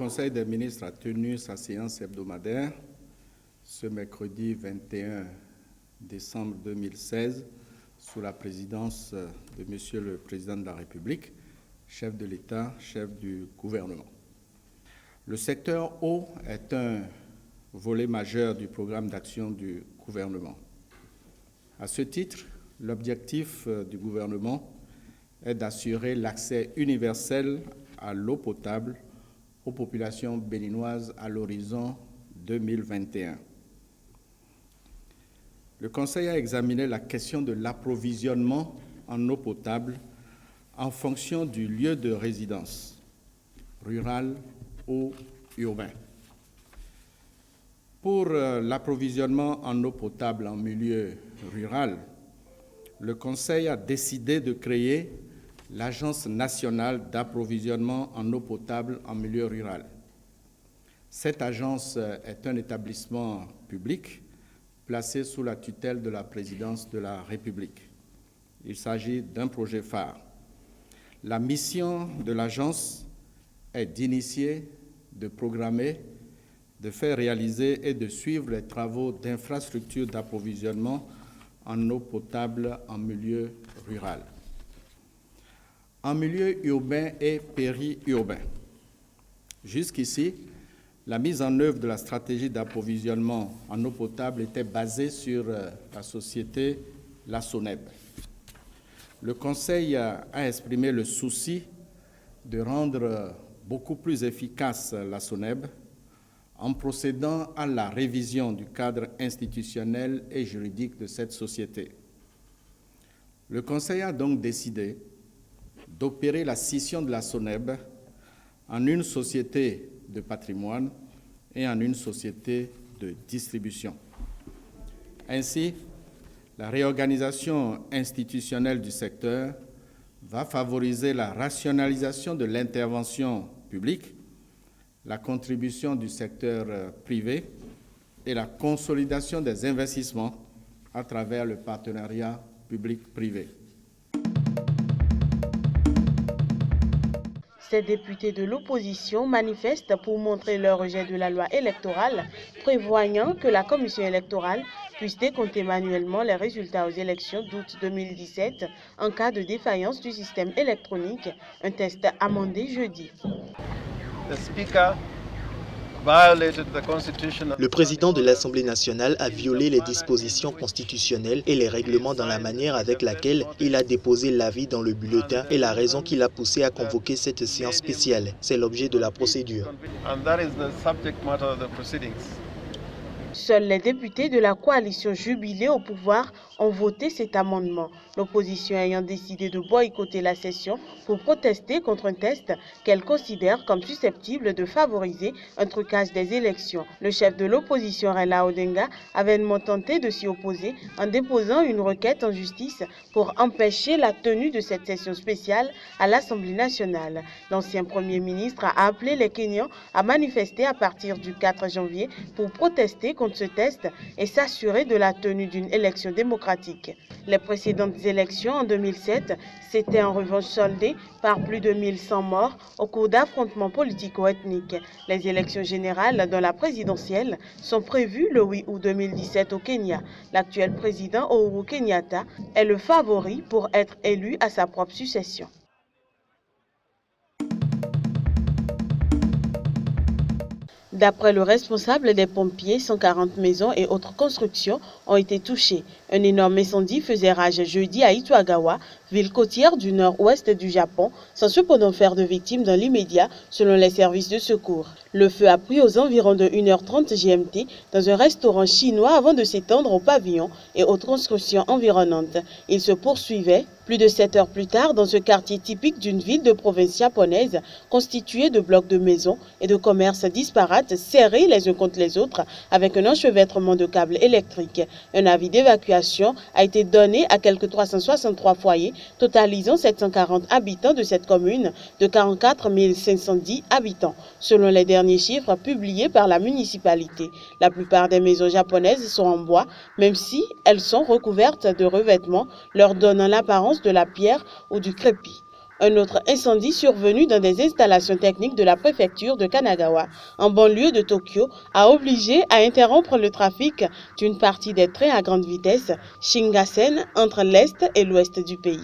Conseil des ministres a tenu sa séance hebdomadaire ce mercredi 21 décembre 2016 sous la présidence de Monsieur le Président de la République, chef de l'État, chef du gouvernement. Le secteur eau est un volet majeur du programme d'action du gouvernement. À ce titre, l'objectif du gouvernement est d'assurer l'accès universel à l'eau potable aux populations béninoises à l'horizon 2021. Le Conseil a examiné la question de l'approvisionnement en eau potable en fonction du lieu de résidence, rural ou urbain. Pour l'approvisionnement en eau potable en milieu rural, le Conseil a décidé de créer l'Agence nationale d'approvisionnement en eau potable en milieu rural. Cette agence est un établissement public placé sous la tutelle de la présidence de la République. Il s'agit d'un projet phare. La mission de l'agence est d'initier, de programmer, de faire réaliser et de suivre les travaux d'infrastructures d'approvisionnement en eau potable en milieu rural. En milieu urbain et périurbain. Jusqu'ici, la mise en œuvre de la stratégie d'approvisionnement en eau potable était basée sur la société La Soneb. Le Conseil a exprimé le souci de rendre beaucoup plus efficace la Soneb en procédant à la révision du cadre institutionnel et juridique de cette société. Le Conseil a donc décidé d'opérer la scission de la Soneb en une société de patrimoine et en une société de distribution. Ainsi, la réorganisation institutionnelle du secteur va favoriser la rationalisation de l'intervention publique, la contribution du secteur privé et la consolidation des investissements à travers le partenariat public-privé. Ces députés de l'opposition manifestent pour montrer leur rejet de la loi électorale, prévoyant que la commission électorale puisse décompter manuellement les résultats aux élections d'août 2017 en cas de défaillance du système électronique, un test amendé jeudi. Le président de l'Assemblée nationale a violé les dispositions constitutionnelles et les règlements dans la manière avec laquelle il a déposé l'avis dans le bulletin et la raison qui l'a poussé à convoquer cette séance spéciale. C'est l'objet de la procédure. Seuls les députés de la coalition jubilée au pouvoir ont voté cet amendement, l'opposition ayant décidé de boycotter la session pour protester contre un test qu'elle considère comme susceptible de favoriser un trucage des élections. Le chef de l'opposition, Raila Odinga, a vainement tenté de s'y opposer en déposant une requête en justice pour empêcher la tenue de cette session spéciale à l'Assemblée nationale. L'ancien Premier ministre a appelé les Kenyans à manifester à partir du 4 janvier pour protester contre ce test et s'assurer de la tenue d'une élection démocratique. Les précédentes élections en 2007 s'étaient en revanche soldées par plus de 1100 morts au cours d'affrontements politico-ethniques. Les élections générales, dont la présidentielle, sont prévues le 8 août 2017 au Kenya. L'actuel président Uhuru Kenyatta est le favori pour être élu à sa propre succession. D'après le responsable des pompiers, 140 maisons et autres constructions ont été touchées. Un énorme incendie faisait rage jeudi à Itoagawa, ville côtière du nord-ouest du Japon, sans cependant faire de victimes dans l'immédiat, selon les services de secours. Le feu a pris aux environs de 1h30 GMT dans un restaurant chinois avant de s'étendre au pavillon et aux constructions environnantes. Il se poursuivait plus de 7 heures plus tard dans ce quartier typique d'une ville de province japonaise constitué de blocs de maisons et de commerces disparates serrés les uns contre les autres avec un enchevêtrement de câbles électriques. Un avis d'évacuation a été donné à quelques 363 foyers, totalisant 740 habitants de cette commune de 44 510 habitants, selon les derniers chiffres publiés par la municipalité. La plupart des maisons japonaises sont en bois, même si elles sont recouvertes de revêtements leur donnant l'apparence de la pierre ou du crépi. Un autre incendie survenu dans des installations techniques de la préfecture de Kanagawa, en banlieue de Tokyo, a obligé à interrompre le trafic d'une partie des trains à grande vitesse Shinkansen entre l'est et l'ouest du pays.